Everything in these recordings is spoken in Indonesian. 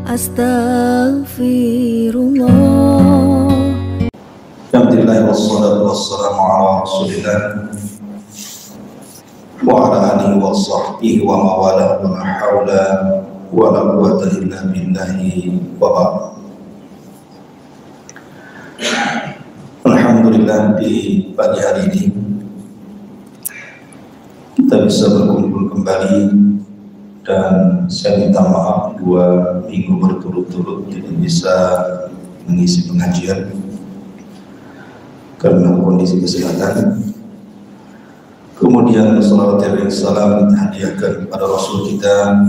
Astaghfirullah. Alhamdulillah wassalatu wassalamu ala Rasulillah wa ala alihi wa sahbihi wa mawalah wa la hawla wa la quwwata illa billahi wa ba'd. Alhamdulillah, di pagi hari ini kita bisa berkumpul kembali, dan saya minta maaf 2 minggu berturut-turut tidak bisa mengisi pengajian karena kondisi kesehatan. Kemudian salawat dan salam kita hadiahkan kepada Rasul kita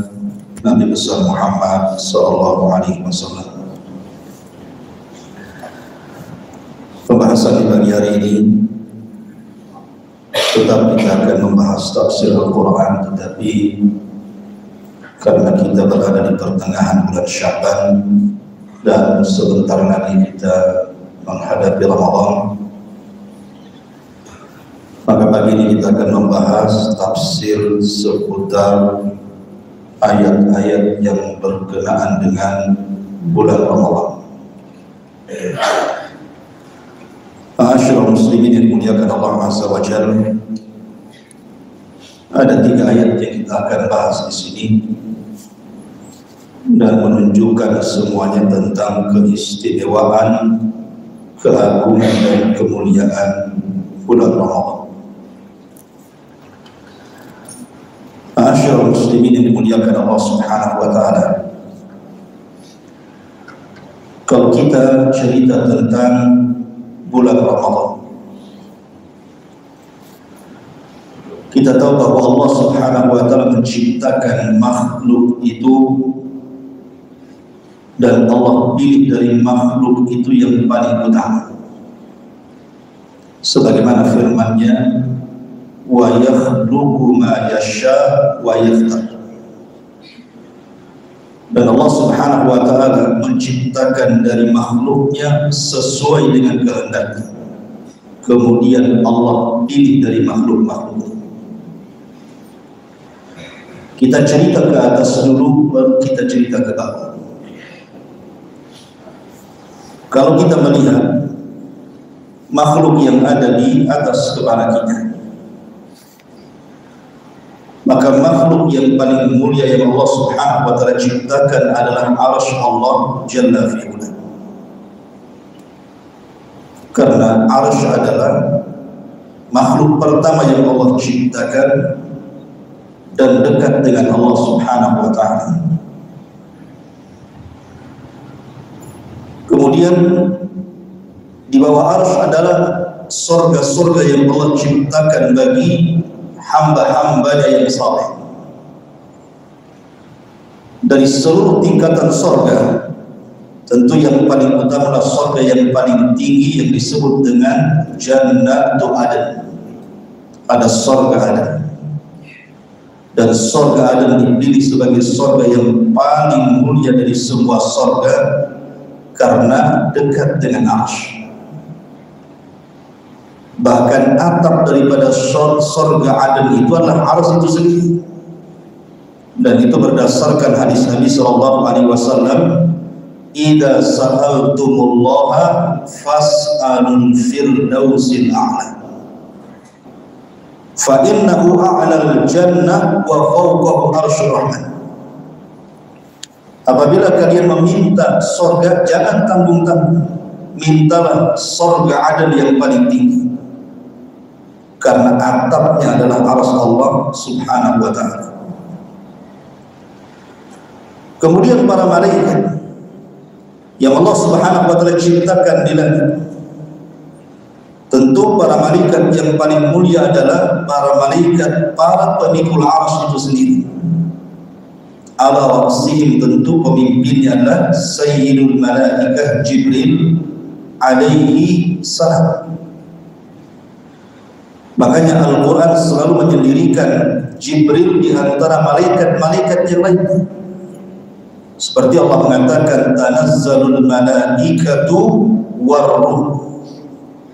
Nabi besar Muhammad sallallahu alaihi wasallam. Pembahasan di pagi hari ini tetap kita akan membahas tafsir Al-Quran, tetapi karena kita berada di pertengahan bulan Syaban dan sebentar lagi kita menghadapi Ramadan, maka pagi ini kita akan membahas tafsir seputar ayat-ayat yang berkenaan dengan bulan Ramadan. Ma'asyiral muslimin yang dimuliakan Allah Azza wa Jalla, ada 3 ayat yang kita akan bahas di sini dan menunjukkan semuanya tentang keistimewaan, keagungan dan kemuliaan bulan Ramadan. Ma'asyiral muslimin yang dimuliakan Allah Subhanahu wa taala, kalau kita cerita tentang bulan Ramadan, kita tahu bahwa Allah Subhanahu wa taala menciptakan makhluk itu, dan Allah pilih dari makhluk itu yang paling utama, sebagaimana firman-Nya, wa yakhluqu ma yasha wa yakhtar. Dan Allah Subhanahu wa taala menciptakan dari makhluknya sesuai dengan kehendaknya. Kemudian Allah pilih dari makhluk-makhluk. Kita cerita ke atas dulu, baru kita cerita ke bawah. Kalau kita melihat makhluk yang ada di atas kepala kita, maka makhluk yang paling mulia yang Allah Subhanahu wa taala ciptakan adalah arsy Allah Jalla fi'ula. Karena arsy adalah makhluk pertama yang Allah ciptakan dan dekat dengan Allah Subhanahu wa taala. Kemudian di bawah arsy adalah surga-surga yang Allah ciptakan bagi hamba-hambanya yang saleh. Dari seluruh tingkatan surga, tentu yang paling utama adalah surga yang paling tinggi yang disebut dengan Jannatul Adn. Ada surga Adn, dan surga Adn dipilih sebagai surga yang paling mulia dari semua surga karena dekat dengan arsy. Bahkan atap daripada surga Aden itu adalah arsy itu sendiri, dan itu berdasarkan hadis Nabi sallallahu alaihi wasallam, idza sa'altumullaha fas'alul firdausil a'la fa innahu a'lal jannah wa fawqahu arsyur rahman. Apabila kalian meminta surga, jangan tanggung-tanggung, mintalah surga Aden yang paling tinggi, karena atapnya adalah arsy Allah Subhanahu wa taala. Kemudian para malaikat yang Allah Subhanahu wa taala ciptakan di langit, tentu para malaikat yang paling mulia adalah para malaikat, para pemikul arsy itu sendiri. Ala ra'sihim, tentu pemimpinnya adalah Sayyidul Malaikah Jibril alaihi salam. Makanya Al-Quran selalu menyendirikan Jibril di antara malaikat-malaikat yang lain. Seperti Allah mengatakan, tanazzalul malaikatu warruh.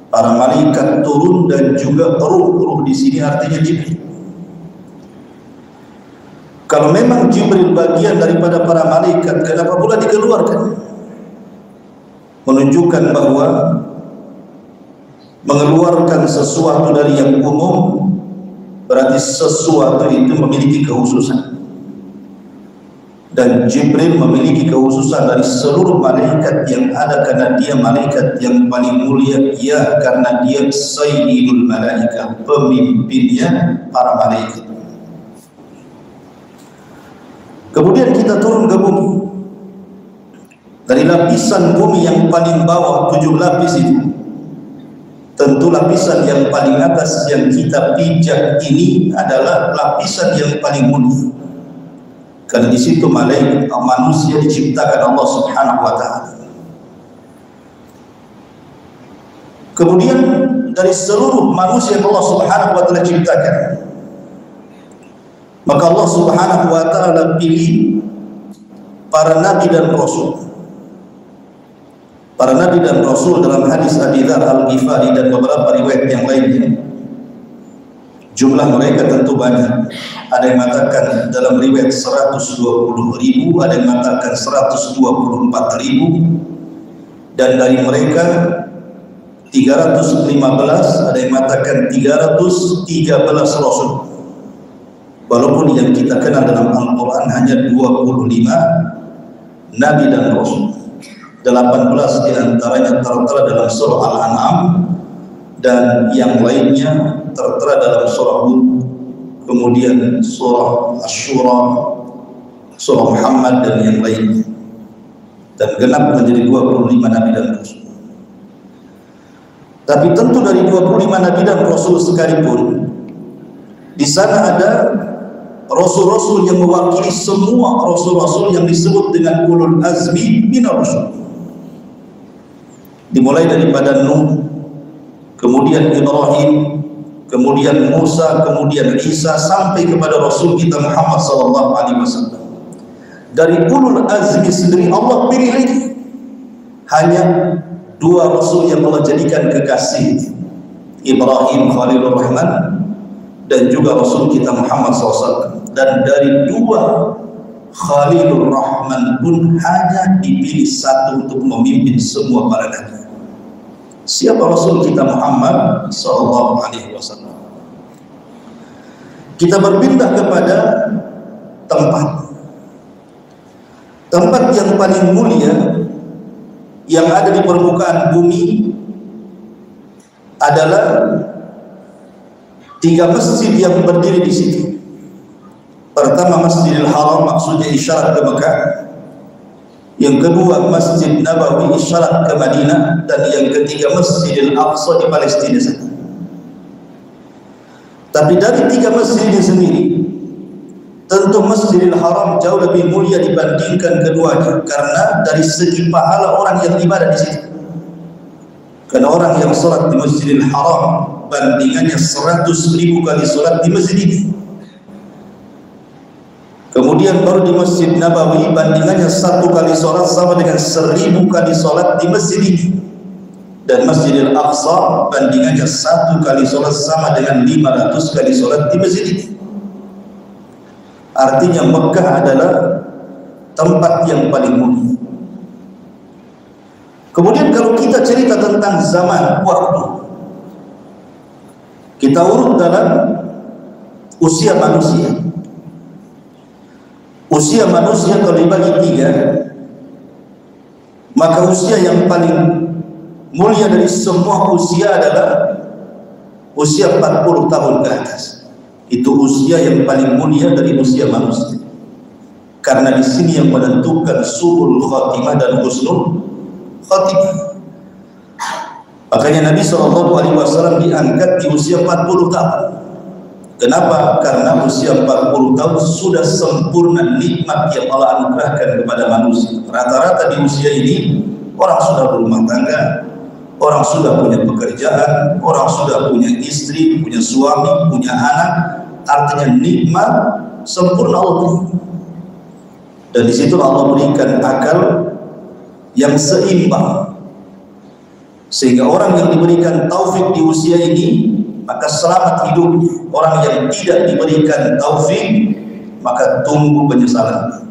Para malaikat turun dan juga ruh. Ruh di sini artinya Jibril. Kalau memang Jibril bagian daripada para malaikat, kenapa pula dikeluarkan? Menunjukkan bahwa mengeluarkan sesuatu dari yang umum berarti sesuatu itu memiliki kekhususan, dan Jibril memiliki kekhususan dari seluruh malaikat yang ada karena dia malaikat yang paling mulia, ya karena dia sayyidul malaikat, pemimpinnya para malaikat. Kemudian kita turun ke bumi. Dari lapisan bumi yang paling bawah 7 lapis itu, tentu lapisan yang paling atas yang kita pijak ini adalah lapisan yang paling mulia, karena di situ malaikat manusia diciptakan Allah Subhanahu wa taala. Kemudian dari seluruh manusia yang Allah Subhanahu wa taala ciptakan, maka Allah Subhanahu wa taala pilih para nabi dan rasul. Para nabi dan rasul dalam hadis Abi Dzar Al-Ghifari dan beberapa riwayat yang lainnya, jumlah mereka tentu banyak. Ada yang mengatakan dalam riwayat 120.000, ada yang mengatakan 124.000, dan dari mereka 315, ada yang mengatakan 313 rasul. Walaupun yang kita kenal dalam Al-Quran hanya 25 nabi dan rasul, 18 diantaranya tertera dalam surah Al-An'am, dan yang lainnya tertera dalam surah Hud, kemudian surah Asy-Syura, surah Muhammad, dan yang lainnya, dan genap menjadi 25 nabi dan rasul. Tapi tentu dari 25 nabi dan rasul sekalipun, di sana ada rasul-rasul yang mewakili semua rasul-rasul yang disebut dengan ulul azmi minar rusul. Dimulai daripada Nuh, kemudian Ibrahim, kemudian Musa, kemudian Isa, sampai kepada Rasul kita Muhammad sallallahu alaihi wasallam. Dari ulul azmi sendiri Allah pilih lagi hanya 2 rasul yang Allah jadikan kekasih, Ibrahim Khalilur Rahman dan juga Rasul kita Muhammad SAW. Dan dari 2 Khalilur Rahman pun hanya dipilih 1 untuk memimpin semua para nabi. Siapa Rasul kita Muhammad sallallahu alaihi wasallam? Kita berpindah kepada tempat yang paling mulia yang ada di permukaan bumi adalah 3 masjid yang berdiri di situ. Pertama Masjidil Haram, maksudnya isyarat ke Mekah. Yang kedua Masjid Nabawi, isyarat ke Madinah. Dan yang ketiga Masjidil Aqsa di Palestina sana. Tapi dari 3 masjid ini sendiri, tentu Masjidil Haram jauh lebih mulia dibandingkan keduanya, karena dari segi pahala orang yang ibadah di situ. Karena orang yang salat di Masjidil Haram bandingannya 100.000 kali salat di masjid ini. Kemudian baru di Masjid Nabawi bandingannya 1 kali salat sama dengan 1000 kali salat di masjid ini. Dan Masjidil Aqsa bandingannya 1 kali salat sama dengan 500 kali salat di masjid ini. Artinya Mekah adalah tempat yang paling mulia. Kemudian kalau kita cerita tentang zaman waktu, kita urut dalam usia manusia. Usia manusia kalau dibagi 3, maka usia yang paling mulia dari semua usia adalah usia 40 tahun ke atas. Itu usia yang paling mulia dari usia manusia. Karena di sini yang menentukan su'ul khatimah dan husnul khatimah. Makanya Nabi SAW diangkat di usia 40 tahun. Kenapa? Karena usia 40 tahun sudah sempurna nikmat yang Allah anugerahkan kepada manusia. Rata-rata di usia ini orang sudah berumah tangga, orang sudah punya pekerjaan, orang sudah punya istri, punya suami, punya anak. Artinya nikmat sempurna Allah. Dan di situ Allah berikan akal yang seimbang, sehingga orang yang diberikan taufik di usia ini maka selamat hidupnya. Orang yang tidak diberikan taufik maka tunggu penyesalan.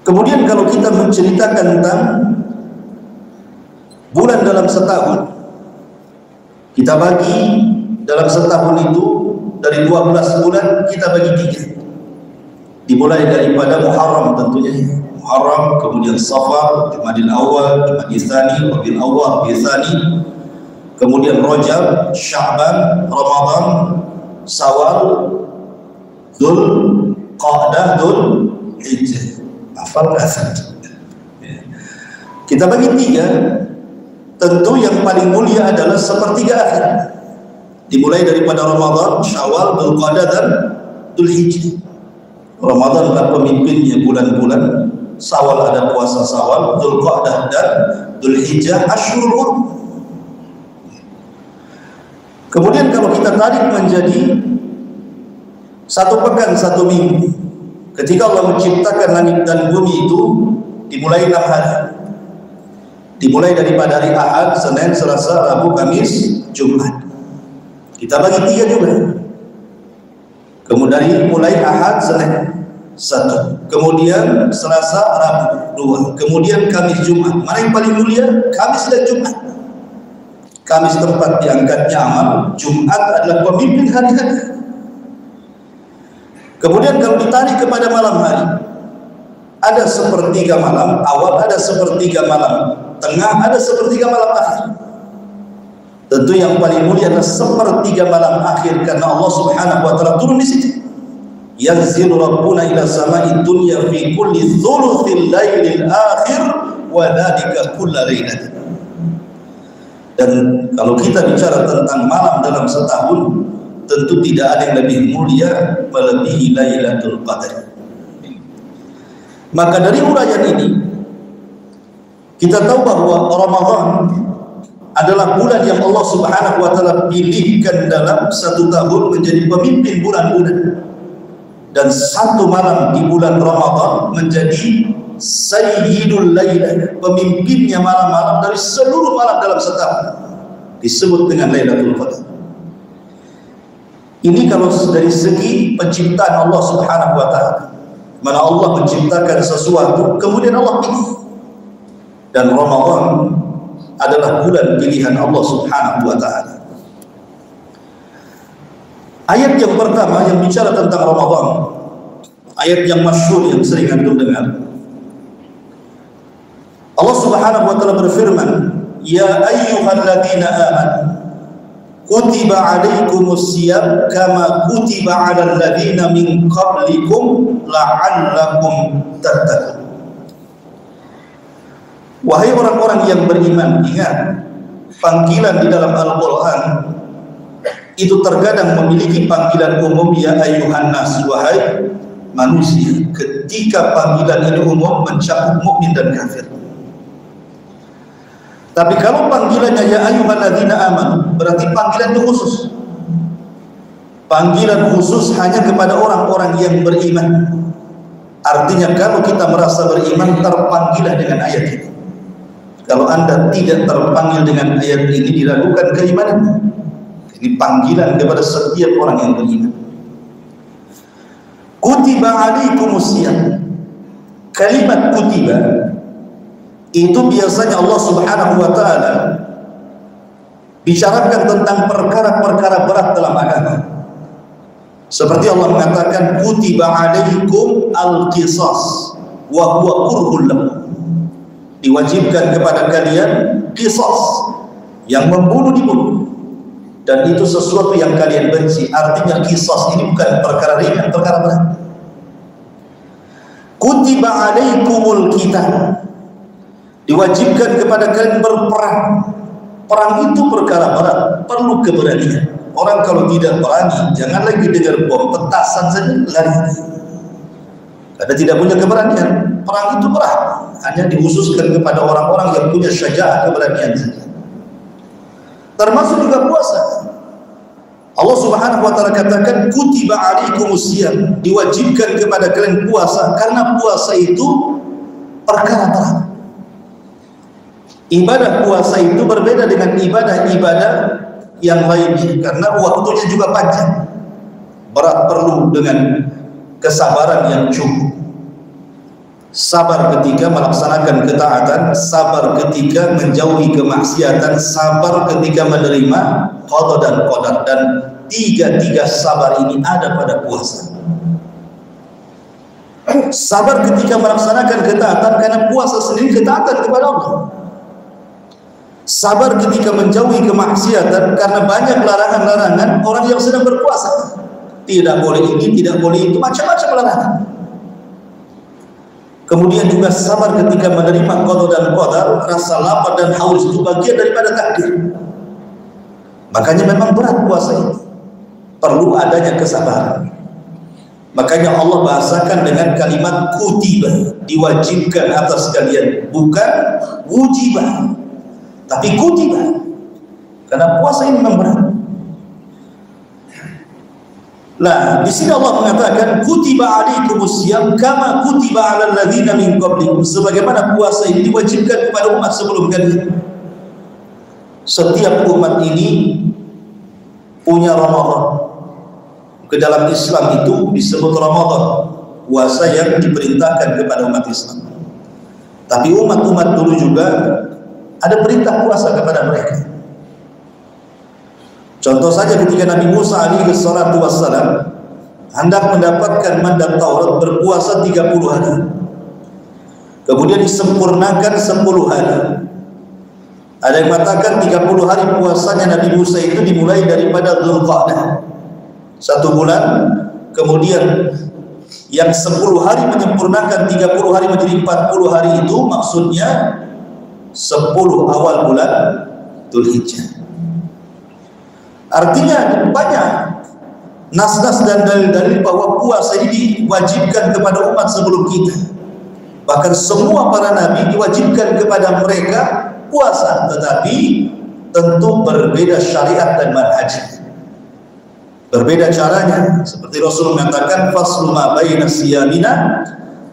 Kemudian kalau kita menceritakan tentang bulan dalam setahun, kita bagi dalam setahun itu dari 12 bulan kita bagi 3. Dimulai daripada Muharram tentunya, Muharram, kemudian Safar, Jumadil Awal, Jumadil Tsani, Rabiul Awwal, Rabiul Tsani, kemudian Rajab, Sya'ban, Ramadan, Syawal, Dzul Qa'dah, Dzul Hijjah. Hafal kasat. Kita bagi 3. Tentu yang paling mulia adalah sepertiga akhir. Dimulai daripada Ramadan, Syawal, Dzul Qa'dah dan Dzul Hijjah. Ramadan adalah pemimpinnya bulan-bulan, Syawal ada puasa Syawal, Dzul Qa'dah dan Dzul Hijjah Asyhurul Hurum. Kemudian kalau kita tarik menjadi 1 pekan 1 minggu, ketika Allah menciptakan langit dan bumi itu dimulai 6 hari. Dimulai daripada hari Ahad, Senin, Selasa, Rabu, Kamis, Jumat. Kita bagi 3 juga. Kemudian dari mulai Ahad, Senin 1, kemudian Selasa, Rabu 2, kemudian Kamis, Jumat. Mana yang paling mulia? Kamis dan Jumat. Kamis tempat diangkatnya amal, Jumat adalah pemimpin hari-hari. Kemudian kalau ditarik kepada malam hari, ada sepertiga malam awal, ada sepertiga malam tengah, ada sepertiga malam akhir. Tentu yang paling mulia adalah sepertiga malam akhir, karena Allah Subhanahu wa taala turun di situ. Yanzilu rabbuna ila sama'i dunya fi kulli thuluthil lailil akhir wa dzalika kullu lailatin. Dan kalau kita bicara tentang malam dalam setahun, tentu tidak ada yang lebih mulia melebihi Lailatul Qadar. Maka dari uraian ini kita tahu bahwa Ramadan adalah bulan yang Allah Subhanahu wa taala pilihkan dalam 1 tahun menjadi pemimpin bulan-bulan, dan 1 malam di bulan Ramadan menjadi Sayyidul Lailah, pemimpinnya malam-malam dari seluruh malam dalam setahun, disebut dengan Lailatul Qadar. Ini kalau dari segi penciptaan Allah Subhanahu wa taala, mana Allah menciptakan sesuatu kemudian Allah pilih, dan Ramadan adalah bulan pilihan Allah Subhanahu wa taala. Ayat yang pertama yang bicara tentang Ramadan, ayat yang masyhur yang sering antum dengar, Allah Subhanahu wa taala berfirman, ya ayyuhalladzina amanu kutiba alaikumus syiyam kama kutiba alal ladzina min qablikum la'allakum tattaqun. Wahai orang-orang yang beriman, ingat panggilan di dalam Al-Qur'an itu terkadang memiliki panggilan umum, ya ayyuhan nas, wahai manusia. Ketika panggilan ini umum mencakup mukmin dan kafir. Tapi kalau panggilannya ya ayyuhalladzina amanu, berarti panggilan itu khusus. Panggilan khusus hanya kepada orang-orang yang beriman. Artinya kalau kita merasa beriman, terpanggillah dengan ayat ini. Kalau Anda tidak terpanggil dengan ayat ini, diragukan keimanan. Ini panggilan kepada setiap orang yang beriman. Kutiba alaikumus syiyam. Kalimat kutiba itu biasanya Allah Subhanahu wa taala bicarakan tentang perkara-perkara berat dalam agama. Seperti Allah mengatakan kutiba alaikum al-qisas wa huwa kurhul lakum. Diwajibkan kepada kalian qisas, yang membunuh dibunuh, dan itu sesuatu yang kalian benci. Artinya qisas ini bukan perkara ringan, perkara berat. Kutiba alaikumul qital, diwajibkan kepada kalian berperang. Perang itu perkara berat, perlu keberanian. Orang kalau tidak berani, jangan lagi dengar bom, petasan saja lari. Karena tidak punya keberanian. Perang itu berat, hanya dikhususkan kepada orang-orang yang punya syaja'ah, keberanian saja. Termasuk juga puasa. Allah Subhanahu wa taala katakan kutiba alaikumus syiyam, diwajibkan kepada kalian puasa, karena puasa itu perkara berat. Ibadah puasa itu berbeda dengan ibadah-ibadah yang lainnya, karena waktunya juga panjang. berat, perlu dengan kesabaran yang cukup. Sabar ketika melaksanakan ketaatan, sabar ketika menjauhi kemaksiatan, sabar ketika menerima qada dan qadar. Dan tiga sabar ini ada pada puasa. Sabar ketika melaksanakan ketaatan, karena puasa sendiri ketaatan kepada Allah. Sabar ketika menjauhi kemaksiatan, karena banyak larangan-larangan orang yang sedang berpuasa. Tidak boleh ini, tidak boleh itu, macam-macam larangan. Kemudian juga sabar ketika menerima qada dan qadar, rasa lapar dan haus itu bagian daripada takdir. Makanya memang berat puasa ini, perlu adanya kesabaran. Makanya Allah bahasakan dengan kalimat kutiba, diwajibkan atas kalian, bukan wujibah, tapi kutiba, karena puasa ini memang berat. Nah, di sini Allah mengatakan kutiba alaikumus syiyam kama kutiba alal ladzina min qablikum, sebagaimana puasa ini diwajibkan kepada umat sebelum kalian. Setiap umat ini punya Ramadan. Ke dalam Islam itu disebut Ramadan, puasa yang diperintahkan kepada umat Islam. Tapi umat-umat dulu juga ada perintah puasa kepada mereka. Contoh saja ketika Nabi Musa alaihi salatu wassalam hendak mendapatkan mandat Taurat, berpuasa 30 hari. Kemudian disempurnakan 10 hari. Ada yang mengatakan 30 hari puasanya Nabi Musa itu dimulai daripada Dzulqa'dah, 1 bulan. Kemudian yang 10 hari menyempurnakan 30 hari menjadi 40 hari, itu maksudnya 10 awal bulan Dzulhijjah. Artinya banyak nas-nas dan dalil-dalil bahwa puasa ini diwajibkan kepada umat sebelum kita. Bahkan semua para nabi diwajibkan kepada mereka puasa, tetapi tentu berbeda syariat dan manhaj, berbeda caranya. Seperti Rasul mengatakan faslu ma baina siyamina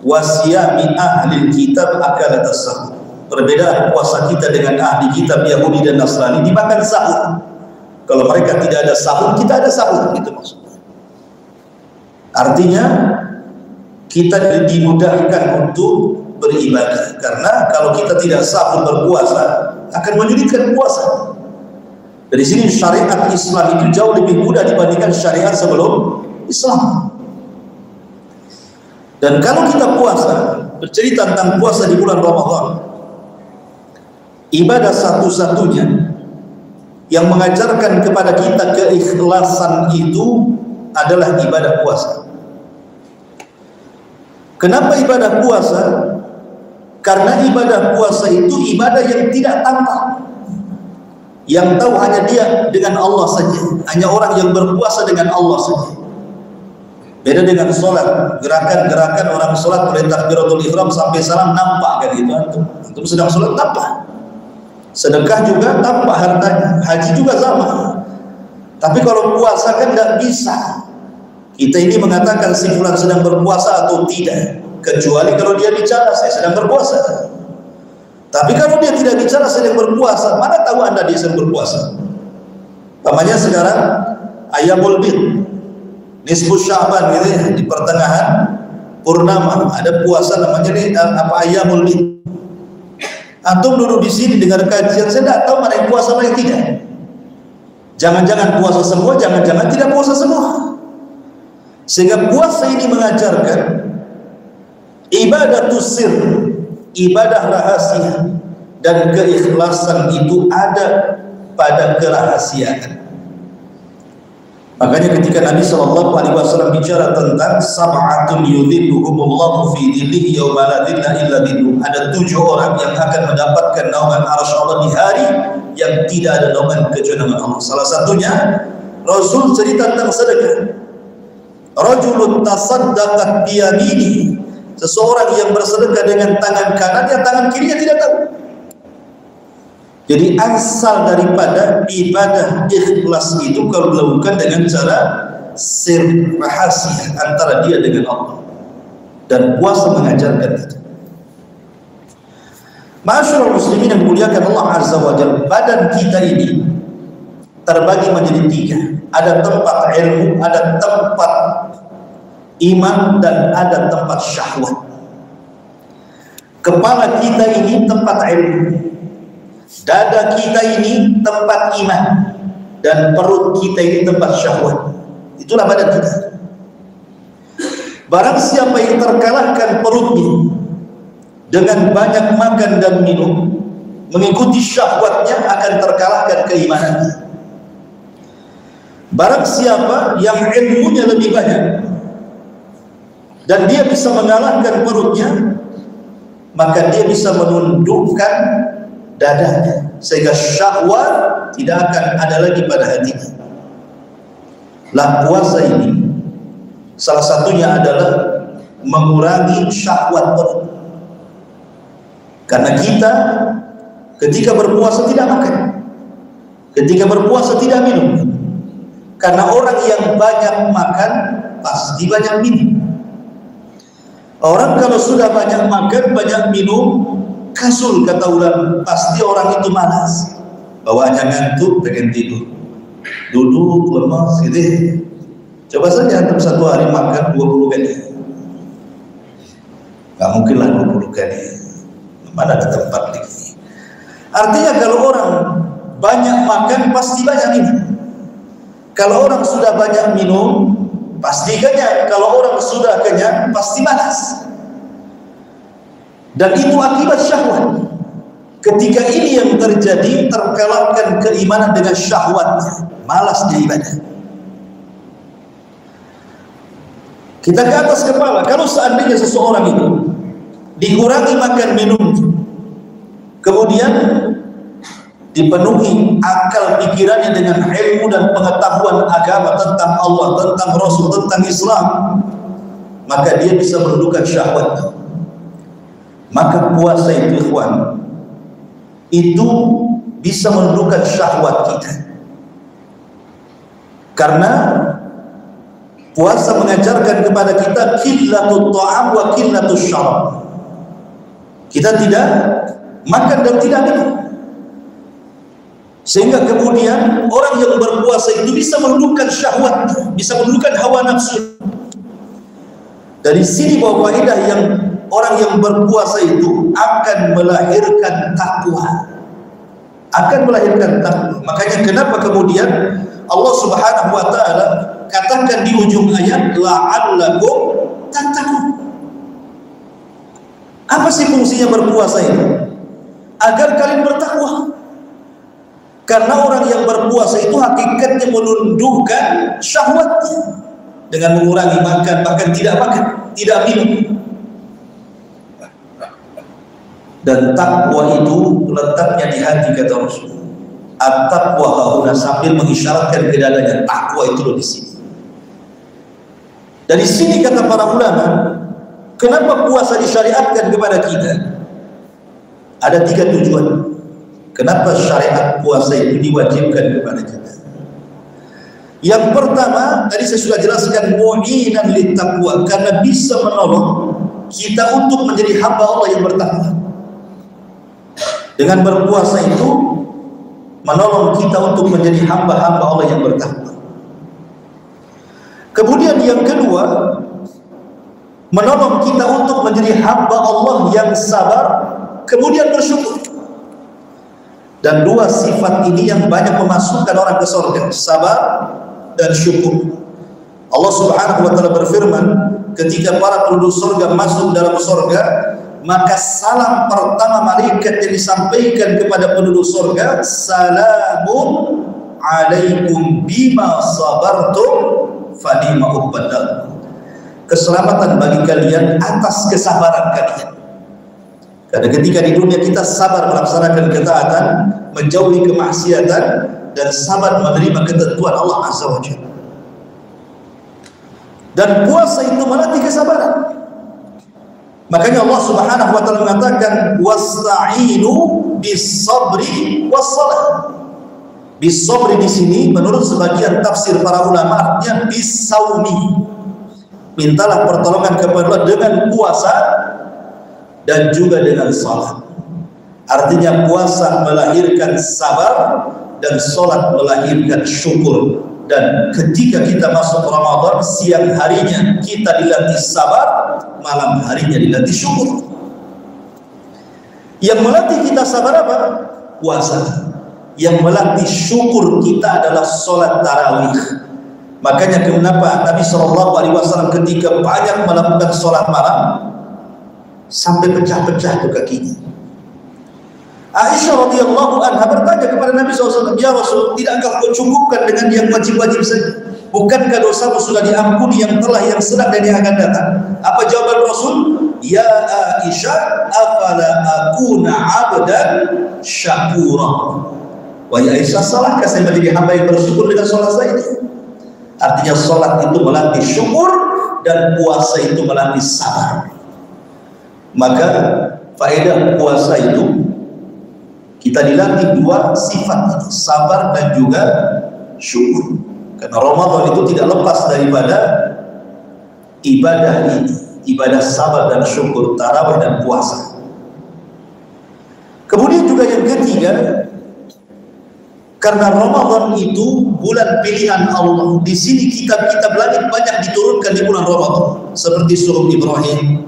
wa siyami ahli kitab akalatas sahur. Perbedaan puasa kita dengan ahli kitab Yahudi dan Nasrani dimakan sahur. Kalau mereka tidak ada sahur, kita ada sahur, itu maksudnya. Artinya kita dimudahkan untuk beribadah, karena kalau kita tidak sahur berpuasa akan menyulitkan puasa. Dari sini syariat Islam itu jauh lebih mudah dibandingkan syariat sebelum Islam. Dan kalau kita puasa, bercerita tentang puasa di bulan Ramadan, ibadah satu-satunya yang mengajarkan kepada kita keikhlasan itu adalah ibadah puasa. Kenapa ibadah puasa? Karena ibadah puasa itu ibadah yang tidak tampak, yang tahu hanya dia dengan Allah saja, hanya orang yang berpuasa dengan Allah saja. Beda dengan sholat, gerakan-gerakan orang sholat mulai takbiratul ihram sampai salam nampak kan gitu. Antum sedang sholat nampak. Sedekah juga tanpa hartanya, haji juga sama. Tapi kalau puasa kan tidak bisa. Kita ini mengatakan si fulan sedang berpuasa atau tidak, kecuali kalau dia bicara saya sedang berpuasa. Tapi kalau dia tidak bicara sedang berpuasa, mana tahu anda dia sedang berpuasa? Namanya sekarang Ayyamul Bid, Nisfu Sya'ban gitu ya, di pertengahan purnama ada puasa namanya ini Ayyamul Bid. Antum duduk di sini dengar kajian, saya tidak tahu mana yang puasa mana yang tidak. Jangan-jangan puasa semua, jangan-jangan tidak puasa semua. Sehingga puasa ini mengajarkan ibadah sir, ibadah rahasia, dan keikhlasan itu ada pada kerahasiaan. Makanya ketika Nabi SAW bicara tentang sab'atun yudhilluhumullahu fi dhillihi yawma la dhilla illa dhilluh, ada 7 orang yang akan mendapatkan naungan arsy Allah di hari yang tidak ada naungan kecuali naungan Allah. Salah satunya Rasul cerita tentang sedekah. Rajulun tasaddaqat biyamini, seseorang yang bersedekah dengan tangan kanan, yang tangan kirinya tidak tahu. Jadi asal daripada ibadah ikhlas itu kalau dilakukan dengan cara sir, rahasia antara dia dengan Allah, dan puasa mengajarkan itu. Ma'asyiral muslimin yang dimuliakan Allah Azza wa Jalla, badan kita ini terbagi menjadi 3. ada tempat ilmu, ada tempat iman, dan ada tempat syahwat. Kepala kita ini tempat ilmu, dada kita ini tempat iman, dan perut kita ini tempat syahwat. Itulah badan kita. Barang siapa yang terkalahkan perutnya dengan banyak makan dan minum, mengikuti syahwatnya, akan terkalahkan keimanannya. Barang siapa yang ilmunya lebih banyak dan dia bisa mengalahkan perutnya, maka dia bisa menundukkan dadanya, sehingga syahwat tidak akan ada lagi pada hatinya. Lah puasa ini salah satunya adalah mengurangi syahwat perut. Karena kita ketika berpuasa tidak makan, ketika berpuasa tidak minum. Karena orang yang banyak makan pasti banyak minum. Orang kalau sudah banyak makan, banyak minum, kasul kata ulama, pasti orang itu malas, bawaannya ngantuk, pengen tidur, duduk lemas gitu. Coba saja dalam satu hari makan 20 kali, gak mungkin lah 20 kali, mana ada tempat lagi. Artinya kalau orang banyak makan pasti banyak minum. Kalau orang sudah banyak minum pasti kenyang. Kalau orang sudah kenyang pasti malas. Dan itu akibat syahwat. Ketika ini yang terjadi, terkalahkan keimanan dengan syahwatnya, malas dia ibadah. Kita ke atas kepala. Kalau seandainya seseorang itu dikurangi makan minum, kemudian dipenuhi akal pikirannya dengan ilmu dan pengetahuan agama tentang Allah, tentang Rasul, tentang Islam, maka dia bisa menundukkan syahwat. Maka puasa itu, ikhwan, itu bisa menundukkan syahwat kita. Karena puasa mengajarkan kepada kita qillatul ta'am wa qillatus syarab. Kita tidak makan dan tidak minum. Sehingga kemudian orang yang berpuasa itu bisa menundukkan syahwat, bisa menundukkan hawa nafsu. Dari sini bahwa faedah yang orang yang berpuasa itu akan melahirkan takwa, akan melahirkan takwa. Makanya kenapa kemudian Allah Subhanahu wa taala katakan di ujung ayat la'allakum tattaqun. Apa sih fungsinya berpuasa itu? Agar kalian bertakwa. Karena orang yang berpuasa itu hakikatnya menundukkan syahwatnya dengan mengurangi makan, bahkan tidak makan, tidak minum. Dan takwa itu letaknya di hati, kata Rasul. At-taqwa hauna, sambil mengisyaratkan ke dadanya, takwa itu loh di sini. Dari sini kata para ulama, kenapa puasa disyariatkan kepada kita? Ada 3 tujuan. Kenapa syariat puasa itu diwajibkan kepada kita? Yang pertama, tadi saya sudah jelaskan, mu'inan littaqwa, karena bisa menolong kita untuk menjadi hamba Allah yang bertakwa. Dengan berpuasa itu menolong kita untuk menjadi hamba-hamba Allah yang bertakwa. Kemudian yang kedua, menolong kita untuk menjadi hamba Allah yang sabar, kemudian bersyukur. Dan 2 sifat ini yang banyak memasukkan orang ke surga, sabar dan syukur. Allah Subhanahu wa taala berfirman, ketika para penduduk surga masuk dalam surga, maka salam pertama malaikat yang disampaikan kepada penduduk surga, salamun alaikum bima sabartum fanima uqbadal. Keselamatan bagi kalian atas kesabaran kalian. Karena ketika di dunia kita sabar melaksanakan ketaatan, menjauhi kemaksiatan, dan sabar menerima ketentuan Allah Azza wa Jalla. Dan puasa itu melatih kesabaran. Makanya Allah Subhanahu wa taala mengatakan wasta'inu bis-sabri was-shalah. Bis-sabri di sini menurut sebagian tafsir para ulama artinya bis-saumi. Mintalah pertolongan kepada Allah dengan puasa dan juga dengan salat. Artinya puasa melahirkan sabar dan salat melahirkan syukur Dan ketika kita masuk Ramadan, siang harinya kita dilatih sabar, malam harinya dilatih syukur. Yang melatih kita sabar apa? Puasa. Yang melatih syukur kita adalah sholat tarawih. Makanya kenapa Nabi SAW ketika banyak melakukan sholat malam sampai pecah-pecah tuh kakinya. Aisyah radhiyallahu anha bertanya kepada Nabi SAW, "Ya Rasul, tidakkah kau cukupkan dengan yang wajib-wajib saja? Bukankah dosamu sudah diampuni yang telah, yang sedang dan yang akan datang?" Apa jawaban Rasul? "Ya Aisyah, afala akuna 'abdan syakura." Wahai Aisyah, salahkah saya menjadi hamba yang bersyukur dengan sholat saya ini? Artinya sholat itu melatih syukur dan puasa itu melatih sabar. Maka faedah puasa itu kita dilatih dua sifat itu, sabar dan juga syukur. Karena Ramadan itu tidak lepas daripada ibadah ini, ibadah sabar dan syukur, tarawih dan puasa. Kemudian juga yang ketiga, karena Ramadan itu bulan pilihan Allah. Di sini kitab-kitab langit banyak diturunkan di bulan Ramadan, seperti surah Ibrahim,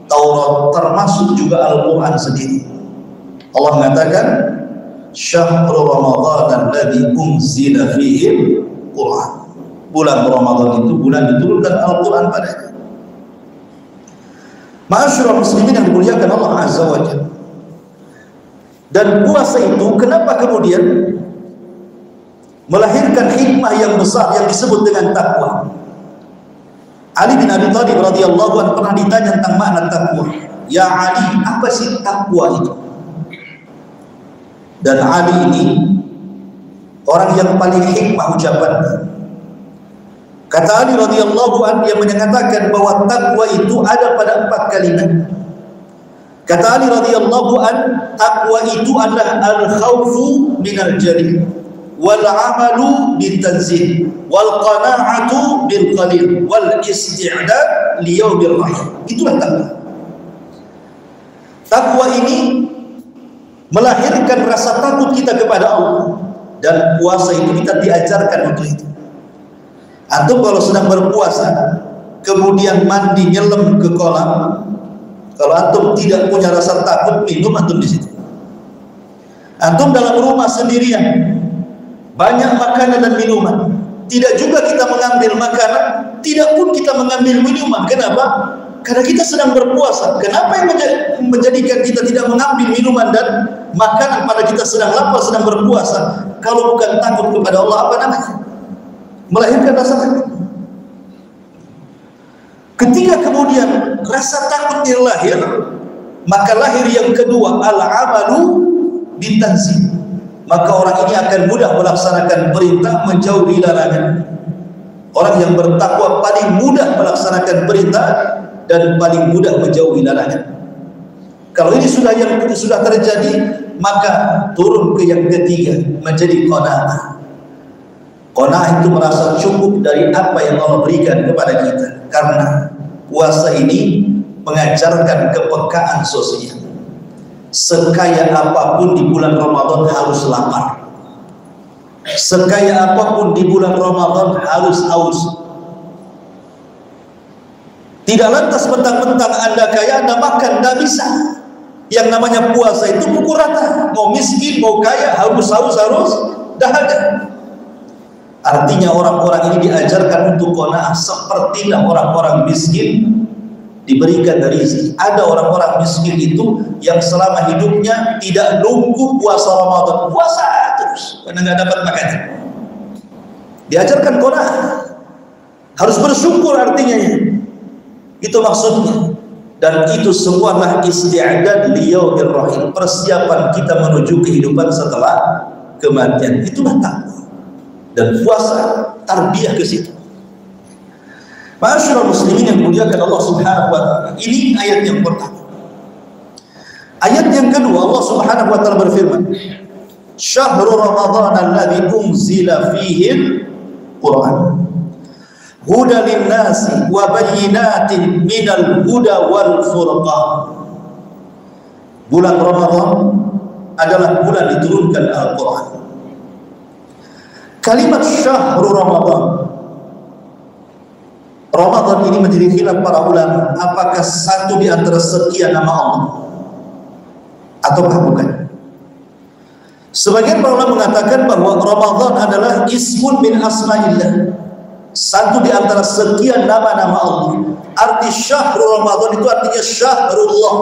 Taurat, termasuk juga Al-Quran sendiri. Allah mengatakan, "Syahrul Ramadan alladzi unzila fihi Quran." Bulan Ramadan itu bulan diturunkan Al-Quran padanya. Ma'asyiral muslimin yang dimuliakan Allah Azza wa Jalla. Dan puasa itu kenapa kemudian melahirkan hikmah yang besar yang disebut dengan takwa? Ali bin Abi Thalib radhiyallahu anhu pernah ditanya tentang makna takwa. "Ya Ali, apa sih takwa itu?" Dan Ali ini orang yang paling hikmah ucapannya. Kata Ali radhiyallahu anhu yang menyatakan bahwa takwa itu ada pada 4 kalimat. Kata Ali radhiyallahu anhu, takwa itu adalah al-khawfu minal jalil, wal amalu bil tanzil, wal qana'atu bil qalil, wal isti'dad li yaumir rahim. Itulah takwa. Takwa ini melahirkan rasa takut kita kepada Allah, dan puasa itu kita diajarkan untuk itu. Antum kalau sedang berpuasa kemudian mandi nyelam ke kolam, kalau antum tidak punya rasa takut, minum antum di situ. Antum dalam rumah sendirian, banyak makanan dan minuman, tidak juga kita mengambil makanan, tidak pun kita mengambil minuman. Kenapa? Karena kita sedang berpuasa. Kenapa yang menjadikan kita tidak mengambil minuman dan makanan pada kita sedang lapar, sedang berpuasa? Kalau bukan takut kepada Allah, apa namanya? Melahirkan rasa takut. Ketika kemudian rasa takutnya lahir, maka lahir yang kedua, al-amalu bitanzil. Maka orang ini akan mudah melaksanakan perintah, menjauhi larangan. Orang yang bertakwa paling mudah melaksanakan perintah dan paling mudah menjauhi larangan. Kalau ini sudah terjadi, maka turun ke yang ketiga, menjadi qanaah. Qanaah itu merasa cukup dari apa yang Allah berikan kepada kita. Karena puasa ini mengajarkan kepekaan sosial. Sekaya apapun di bulan Ramadan harus lapar. Sekaya apapun di bulan Ramadan harus haus. Tidak lantas mentang-mentang Anda kaya, Anda makan, tidak bisa. Yang namanya puasa itu pukul rata. Mau miskin, mau kaya, harus dahaga. Artinya orang-orang ini diajarkan untuk qanaah, sepertilah orang-orang miskin diberikan rezeki. Ada orang-orang miskin itu yang selama hidupnya tidak nunggu puasa Ramadan, puasa terus karena nggak dapat makanan. Diajarkan qanaah, harus bersyukur artinya ya. Itu maksudnya. Dan itu semualah isti'dad liyaumir rahim, persiapan kita menuju kehidupan setelah kematian. Itulah takwa. Dan puasa tarbiyah ke situ. Ma'asyiral muslimin yang muliakan Allah Subhanahu wa taala. Ini ayat yang pertama. Ayat yang kedua, Allah Subhanahu wa taala berfirman, "Syahrul Ramadan alladzi unzila fihi al-Qur'an hudan lin-nasi wa bayyinatin minal huda wal furqan." Bulan Ramadan adalah bulan diturunkan Al-Quran. Kalimat syahrul Ramadan, Ramadan ini menjadi khilaf para ulama, apakah satu di antara sekian nama Allah ataukah bukan? Sebagian para ulama mengatakan bahwa Ramadan adalah ismun min asma'illah, satu di antara sekian nama-nama Allah. Arti syahrul Ramadan itu artinya syahrullah.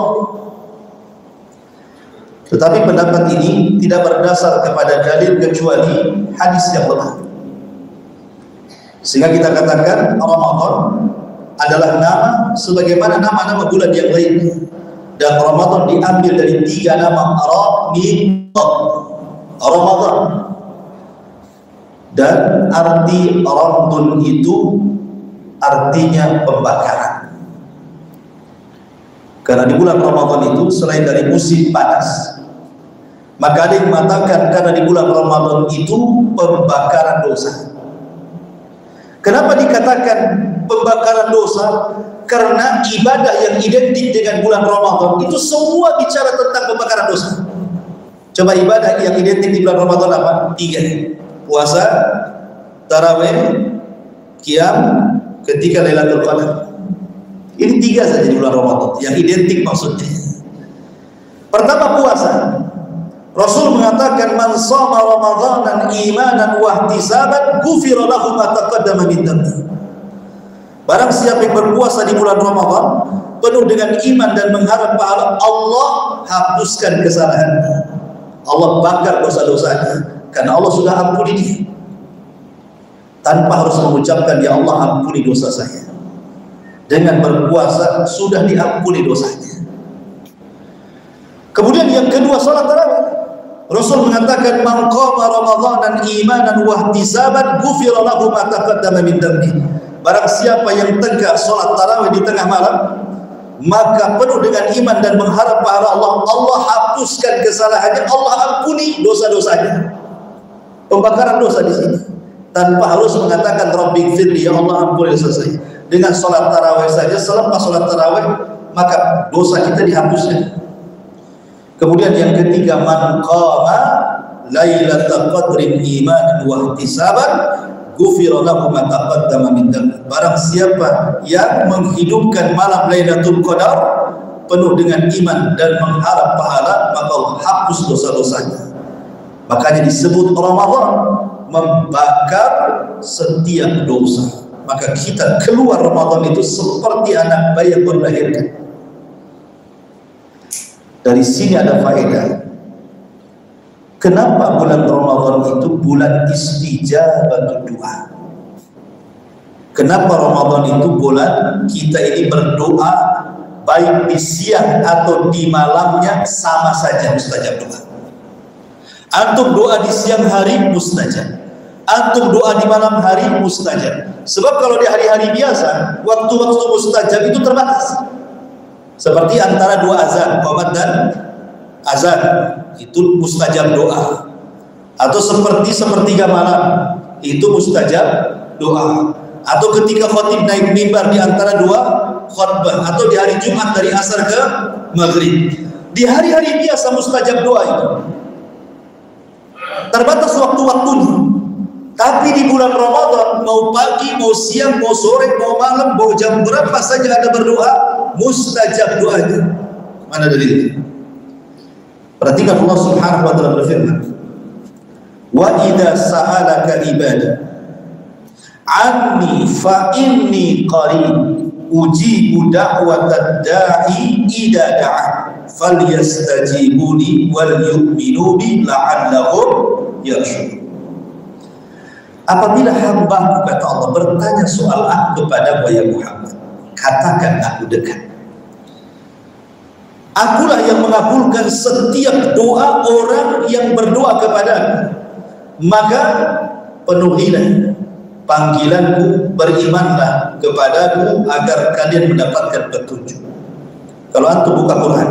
Tetapi pendapat ini tidak berdasar kepada dalil kecuali hadis yang lemah. Sehingga kita katakan Ramadan adalah nama sebagaimana nama-nama bulan yang lain. Dan Ramadan diambil dari 3 nama Ramadan. Dan arti Ramadhan itu artinya pembakaran. Karena di bulan Ramadan itu selain dari musim panas, maka ada yang mengatakan karena di bulan Ramadan itu pembakaran dosa. Kenapa dikatakan pembakaran dosa? Karena ibadah yang identik dengan bulan Ramadan itu semua bicara tentang pembakaran dosa. Coba ibadah yang identik di bulan Ramadan apa? 3. Puasa, tarawih, qiyam ketika Lailatul Qadar. Ini 3 saja di bulan Ramadan yang identik maksudnya. Pertama, puasa. Rasul mengatakan man shama ramadanan imanan wa ihtisaban ghufira lahu ma taqaddama min dhanbi. Barang siapa yang berpuasa di bulan Ramadan penuh dengan iman dan mengharap pahala, Allah hapuskan kesalahannya. Allah bakar dosa-dosanya karena Allah sudah ampuni dia. Tanpa harus mengucapkan ya Allah ampuni dosa saya. Dengan berpuasa sudah diampuni dosanya. Kemudian yang kedua, salat tarawih. Rasul mengatakan man qama ramadanan imanan wa ihtisaban ghufira lahu ma taqaddama min dhanbi. Barang siapa yang tegak salat tarawih di tengah malam, maka penuh dengan iman dan mengharap pahala Allah, Allah hapuskan kesalahannya, Allah ampuni dosa-dosanya. Pembakaran dosa di sini. Tanpa harus mengatakan Rabbighfirli, ya Allah ampuni dosa saya. Dengan salat tarawih saja, selepas salat tarawih maka dosa kita dihapuskan. Kemudian yang ketiga, man qama lailatul qadrin imanan wa ihtisaban ghufira lahu ma taqaddama min dhanbi. Barang siapa yang menghidupkan malam Lailatul Qadar penuh dengan iman dan mengharap pahala, maka Allah hapus dosa-dosanya. Makanya disebut Ramadan membakar setiap dosa. Maka kita keluar Ramadan itu seperti anak bayi yang baru dilahirkan. Dari sini ada faedah. Kenapa bulan Ramadan itu bulan istijabah doa? Kenapa Ramadan itu bulan kita ini berdoa baik di siang atau di malamnya sama saja mustajab doa. Antum doa di siang hari mustajab, antum doa di malam hari mustajab. Sebab kalau di hari-hari biasa waktu-waktu mustajab itu terbatas. Seperti antara 2 azan, qomat dan azan, itu mustajab doa. Atau seperti sepertiga malam, itu mustajab doa. Atau ketika khatib naik mimbar di antara 2 khutbah, atau di hari Jumat dari asar ke maghrib. Di hari-hari biasa mustajab doa itu terbatas waktu-waktunya. Tapi di bulan Ramadan, mau pagi, mau siang, mau sore, mau malam, mau jam berapa saja ada berdoa, mustajab doanya. Mana dalilnya? Perhatikan Allah Subhanahu wa taala berfirman, "Wa idza sa'alaka ibadi anni fa inni qarib ujibu da'watad da'i idza da'a falyastajibuni wal yu'minu bi la'allahum yarshudun." Apabila hamba-Ku, kata Allah, bertanya soal Aku kepadamu ya Muhammad, katakan aku dekat. Akulah yang mengabulkan setiap doa orang yang berdoa kepadaku. Maka penuhilah panggilanku, berimanlah kepadaku agar kalian mendapatkan petunjuk. Kalau antum buka Quran,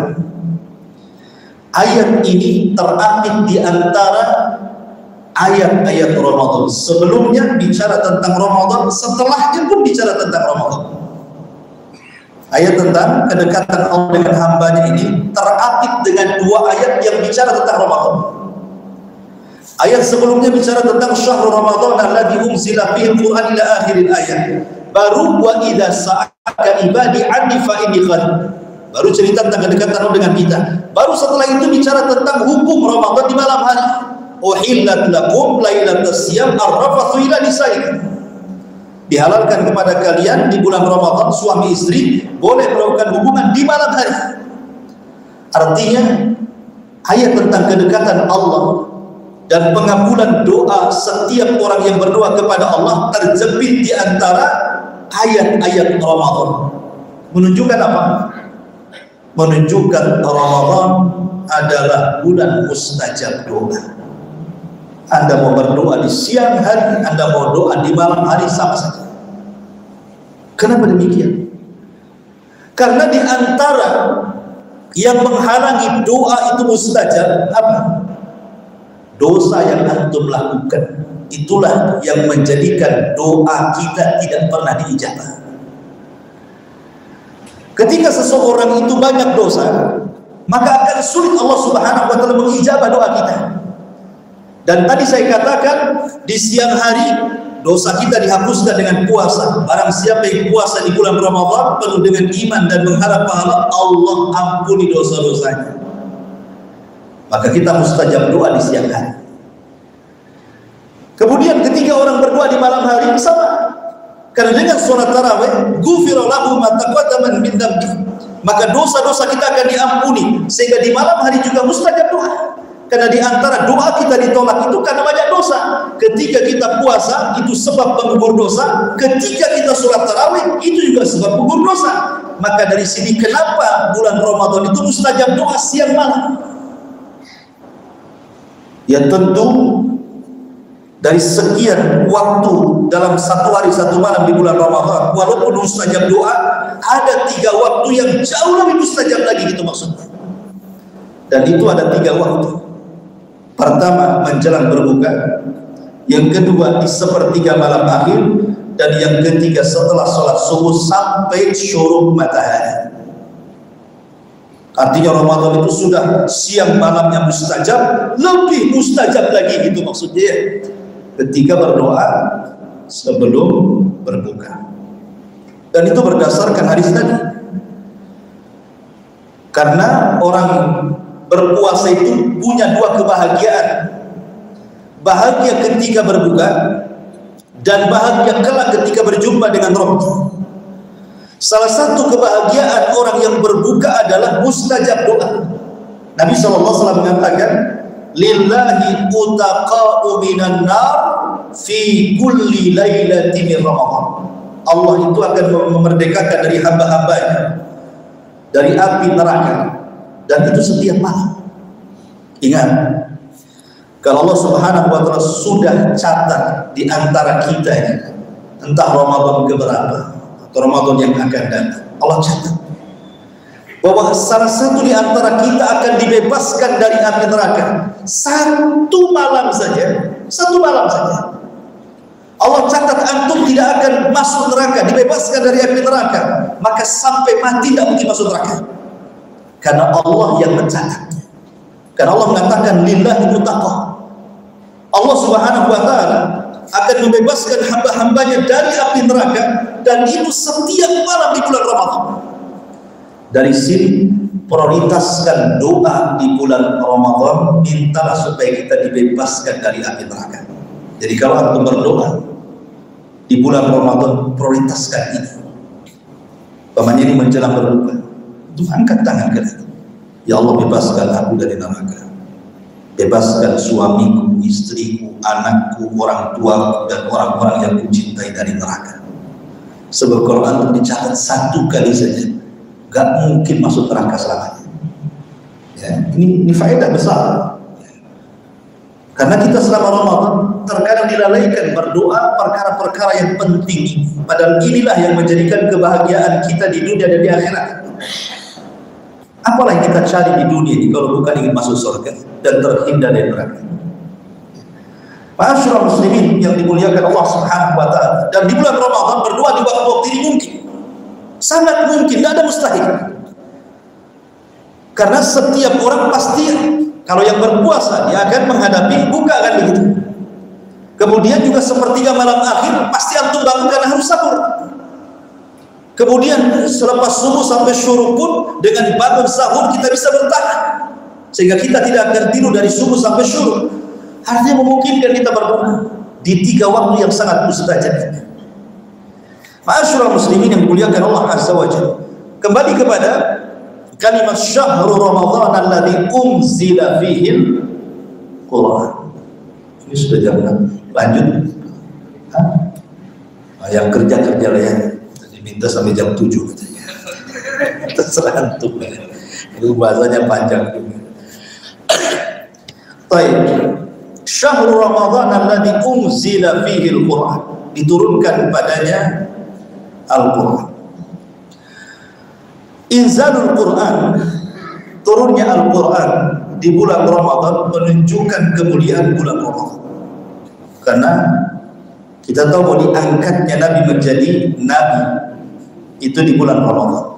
ayat ini terambil di antara ayat-ayat Ramadan. Sebelumnya bicara tentang Ramadan, setelahnya pun bicara tentang Ramadan. Ayat tentang kedekatan Allah dengan hambanya ini terapit dengan 2 ayat yang bicara tentang Ramadan. Ayat sebelumnya bicara tentang syahrul Ramadan alladzi unzila fihi al-Qur'an ila akhiril ayat. Baru wa idza sa'aka ibadi anni fa inni qarib. Baru cerita tentang kedekatan Allah dengan kita. Baru setelah itu bicara tentang hukum Ramadan di malam hari. Uhillat lakum lailatas siyam ar-rafathu ila nisaikum. Dihalalkan kepada kalian di bulan Ramadan suami istri boleh melakukan hubungan di malam hari. Artinya ayat tentang kedekatan Allah dan pengabulan doa setiap orang yang berdoa kepada Allah terjepit di antara ayat-ayat Ramadan. Menunjukkan apa? Menunjukkan Ramadan adalah bulan mustajab doa. Anda mau berdoa di siang hari, Anda mau doa di malam hari, sama saja. Kenapa demikian? Karena di antara yang menghalangi doa itu mustajab apa? Dosa yang antum lakukan. Itulah yang menjadikan doa kita tidak pernah diijabah. Ketika seseorang itu banyak dosa, maka akan sulit Allah Subhanahu wa taala mengijabah doa kita. Dan tadi saya katakan di siang hari dosa kita dihapuskan dengan puasa. Barang siapa yang puasa di bulan Ramadan penuh dengan iman dan mengharap pahala, Allah ampuni dosa-dosanya. Maka kita mustajab doa di siang hari. Kemudian ketika orang berdoa di malam hari sama. Karena dengan sholat tarawih, ghufira lahu ma taqaddama min dhanbi. Maka dosa-dosa kita akan diampuni, sehingga di malam hari juga mustajab doa. Karena di antara doa kita ditolak itu karena banyak dosa. Ketika kita puasa itu sebab penggugur dosa, ketika kita sholat tarawih itu juga sebab penggugur dosa. Maka dari sini kenapa bulan Ramadan itu mustajab doa siang malam? Ya tentu dari sekian waktu dalam satu hari satu malam di bulan Ramadan, walaupun mustajab doa, ada 3 waktu yang jauh lebih mustajab lagi, gitu maksudnya. Dan itu ada 3 waktu. Pertama menjelang berbuka, yang kedua di sepertiga malam akhir, dan yang ketiga setelah sholat subuh sampai syuruk matahari. Artinya Ramadan itu sudah siang malamnya mustajab, lebih mustajab lagi, gitu maksudnya. Ketika berdoa sebelum berbuka. Dan itu berdasarkan hadis tadi. Karena orang berpuasa itu punya 2 kebahagiaan. Bahagia ketika berbuka dan bahagia kelak ketika berjumpa dengan Rabb. Salah satu kebahagiaan orang yang berbuka adalah mustajab doa. Nabi SAW mengatakan, lillahi utaqa'u minan nar fi kulli lailatin min Ramadan. Allah itu akan memerdekakan dari hamba-hambanya dari api neraka, dan itu setiap malam. Ingat, kalau Allah Subhanahu wa taala sudah catat di antara kita ini, entah Ramadan keberapa atau Ramadan yang akan datang, Allah catat bahwa salah satu di antara kita akan dibebaskan dari api neraka. Satu malam saja. Allah catat antum tidak akan masuk neraka, dibebaskan dari api neraka. Maka sampai mati tidak mungkin masuk neraka. Karena Allah yang mencatatnya. Karena Allah mengatakan lillahi mutaqah. Allah Subhanahu wa taala akan membebaskan hamba-hambanya dari api neraka, dan itu setiap malam di bulan Ramadan. Dari sini prioritaskan doa di bulan Ramadan, mintalah supaya kita dibebaskan dari api neraka. Jadi kalau antum berdoa di bulan Ramadan, prioritaskan ini. Pamannya ini menjelang berbuka, itu angkat tangan kita. Ya Allah, bebaskan aku dari neraka. Bebaskan suamiku, istriku, anakku, orang tuaku, dan orang-orang yang kucintai dari neraka. Sebab kalau antum dicatat 1 kali saja, gak mungkin masuk neraka selamanya. Ya, ini faedah besar. Karena kita selama Ramadan terkadang dilalaikan berdoa perkara-perkara yang penting. Padahal inilah yang menjadikan kebahagiaan kita di dunia dan di akhirat. Apalah yang kita cari di dunia ini kalau bukan ingin masuk surga dan terhindar dari neraka. Ma'asyiral muslimin yang dimuliakan Allah Subhanahu wa taala. Dan di bulan Ramadan berdoa di waktu-waktu ini mungkin. Sangat mungkin, tidak ada mustahil. Karena setiap orang pasti Kalau yang berpuasa dia akan menghadapi buka kan begitu. Kemudian juga sepertiga malam akhir pasti antum bangun karena harus sahur. Kemudian selepas subuh sampai syuruk pun dengan bangun sahur kita bisa bertahan, sehingga kita tidak akan tidur dari subuh sampai syuruk. Artinya memungkinkan kita berdoa di 3 waktu yang sangat mustajab. Ma'asyiral muslimin yang dimuliakan Allah Azza wa Jalla, kembali kepada kalimat syahrul Ramadan alladzi unzila fihi al-Qur'an. Ini sudah jam 6. Lanjut. Yang kerja lah ya. Diminta sampai jam 7 katanya. Terserah antum. Itu bahasanya panjang juga. Baik. Syahrul Ramadan alladzi unzila fihi al-Qur'an. Diturunkan padanya Al-Qur'an. Inzalul Qur'an, turunnya Al-Qur'an di bulan Ramadan menunjukkan kemuliaan bulan Ramadan. Karena kita tahu bahwa diangkatnya Nabi menjadi Nabi itu di bulan Ramadan.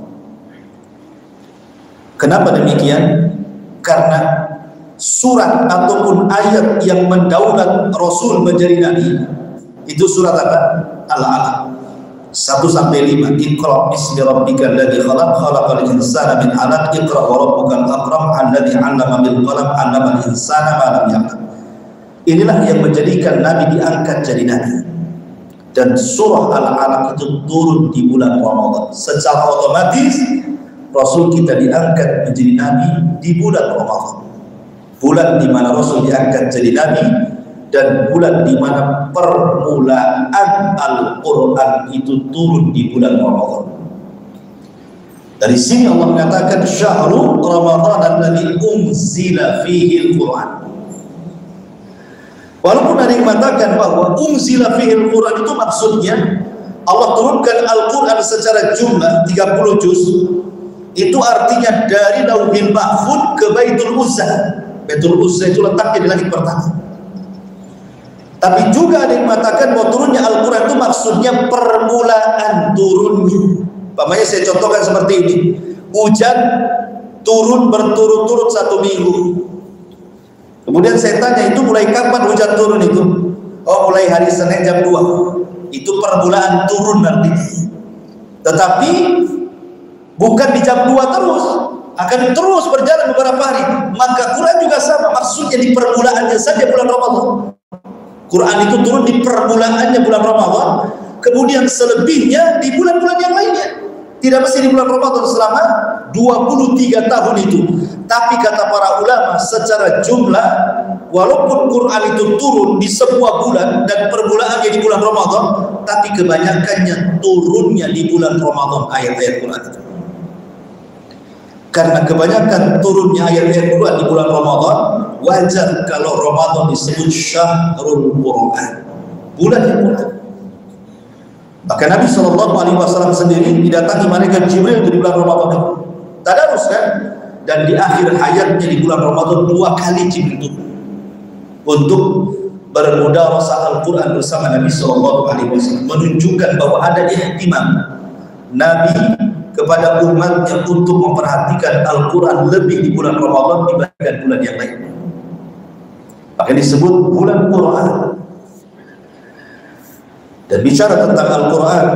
Kenapa demikian? Karena surat ataupun ayat yang mendaulat Rasul menjadi Nabi itu surat apa? Al-Alaq 1-5. Iqra bismi rabbikal ladzi khalaq, khalaqal insana min 'alaq, iqra wa rabbukal akram alladzi 'allama bil qalam, 'allamal insana ma lam ya'lam. Inilah yang menjadikan Nabi diangkat jadi Nabi. Dan surah Al-Alaq itu turun di bulan Ramadan. Secara otomatis Rasul kita diangkat menjadi Nabi di bulan Ramadan. Bulan di mana Rasul diangkat jadi Nabi dan bulan di mana permulaan Al-Qur'an itu turun di bulan Ramadan. Dari sini Allah mengatakan syahrul Ramadan alladzi unzila fihi al-Qur'an. Walaupun ada yang mengatakan bahwa unzila fihi al-Qur'an itu maksudnya Allah turunkan Al-Qur'an secara jumlah 30 juz. Itu artinya dari Lauhil Mahfuz ke Baitul Uzzah. Baitul Uzzah itu letaknya di langit pertama. Tapi juga ada yang mengatakan bahwa turunnya Al-Quran itu maksudnya permulaan turunnya. Pamannya saya contohkan seperti ini. Hujan turun berturut-turut 1 minggu. Kemudian saya tanya, itu mulai kapan hujan turun itu? Oh, mulai hari Senin jam 2. Itu permulaan turun nanti. Tetapi bukan di jam 2 terus, akan terus berjalan beberapa hari. Maka Quran juga sama, maksudnya di permulaannya saja bulan Ramadan. Quran itu turun di permulaannya bulan Ramadan, kemudian selebihnya di bulan-bulan yang lainnya. Tidak mesti di bulan Ramadan selama 23 tahun itu. Tapi kata para ulama secara jumlah, walaupun Quran itu turun di sebuah bulan dan permulaannya di bulan Ramadan, tapi kebanyakannya turunnya di bulan Ramadan ayat-ayat Quran itu. Karena kebanyakan turunnya ayat-ayat Quran di bulan Ramadan, wajar kalau Ramadan disebut syahrul Quran, bulan yang Quran. Maka Nabi SAW sendiri didatangi malaikat Jibril di bulan Ramadan itu. Tadarus kan? Dan di akhir hayatnya di bulan Ramadan 2 kali Jibril itu untuk bermudarasah Al-Quran bersama Nabi SAW, menunjukkan bahwa ada ihtimam Nabi kepada umatnya untuk memperhatikan Al-Quran lebih di bulan Ramadan dibandingkan bulan yang lain. Maka disebut bulan Quran. Dan bicara tentang Al-Quran,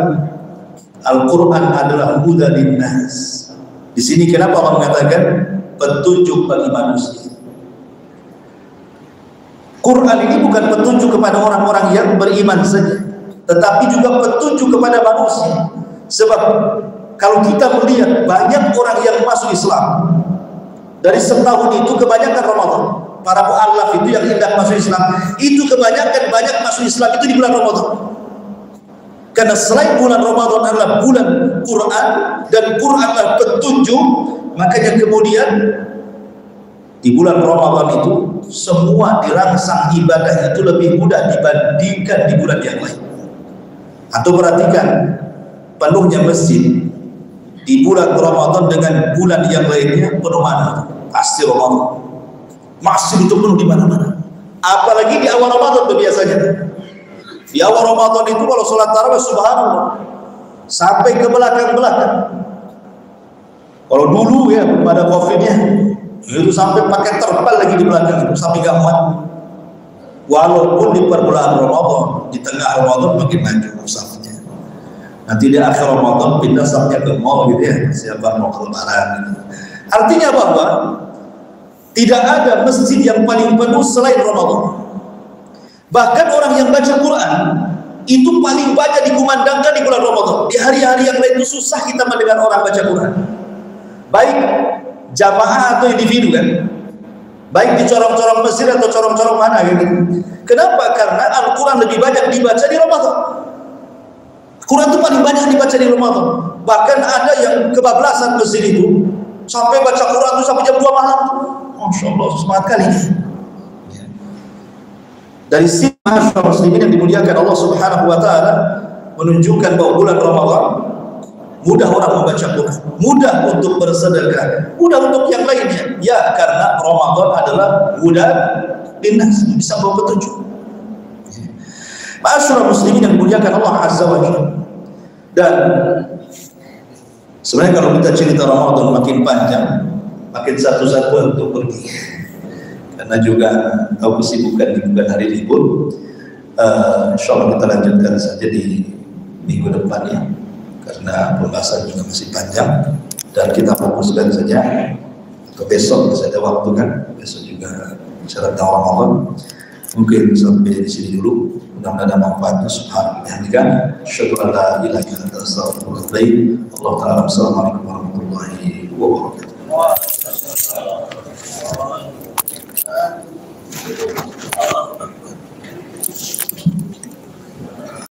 Al-Quran adalah hudan linnas. Di sini kenapa Allah mengatakan petunjuk bagi manusia? Quran ini bukan petunjuk kepada orang-orang yang beriman saja, tetapi juga petunjuk kepada manusia. Sebab kalau kita melihat banyak orang yang masuk Islam dari setahun itu, kebanyakan Ramadan. Para mu'allaf itu yang hendak masuk Islam itu kebanyakan banyak masuk Islam itu di bulan Ramadan. Karena selain bulan Ramadan adalah bulan Quran dan Quran adalah petunjuk, makanya kemudian di bulan Ramadan itu semua dirangsang ibadah itu lebih mudah dibandingkan di bulan yang lain. Atau perhatikan penuhnya masjid di bulan Ramadan dengan bulan yang lainnya penuh mana? Pasti Ramadan. Masjid itu penuh di mana-mana. Apalagi di awal Ramadan biasanya. Di awal Ramadan itu kalau sholat tarawih subhanallah sampai ke belakang-belakang. Kalau dulu ya belum ada COVID-nya, Itu sampai pakai terpal lagi di belakang itu, sampai gak muat. Walaupun di perbulan Ramadan, di tengah Ramadan makin maju safnya. Nanti di akhir Ramadan pindah safnya ke mall gitu ya, siapa mau ke lebaran gitu. Artinya bahwa tidak ada masjid yang paling penuh selain Ramadan. Bahkan orang yang baca Quran itu paling banyak dikumandangkan di bulan Ramadan. Di hari-hari yang lain itu susah kita mendengar orang baca Quran. Baik jamaah atau individu kan, baik di corong-corong masjid atau corong-corong mana gitu. Kenapa? Karena Al-Quran lebih banyak dibaca di Ramadan. Quran itu paling banyak dibaca di Ramadan. Bahkan ada yang kebablasan masjid itu sampai baca Quran itu sampai jam 2 malam. Masya Allah, semangat kali. Dari sisi masyarakat muslimin yang dimuliakan Allah Subhanahu wa taala menunjukkan bahwa bulan Ramadan mudah orang membaca Quran, mudah untuk bersedekah, mudah untuk yang lainnya. Ya, karena Ramadan adalah mudah linnas, bisa bawa petunjuk. Masyarakat muslimin yang dimuliakan Allah Azza wa Jalla. Dan sebenarnya kalau kita cerita Ramadan makin panjang, makin satu-satu untuk pergi. Karena juga tahu kesibukan di bukan hari libur. Insyaallah kita lanjutkan saja di minggu depan ya. Karena pembahasan juga masih panjang dan kita fokuskan saja ke besok, masih ada waktu kan, besok juga bicara tentang Ramadan. Mungkin sampai di sini dulu, mudah-mudahan ada manfaatnya. Subhanallah, syukur la ilaha illa anta, astaghfirullah. Allah taala. Assalamualaikum warahmatullahi wabarakatuh.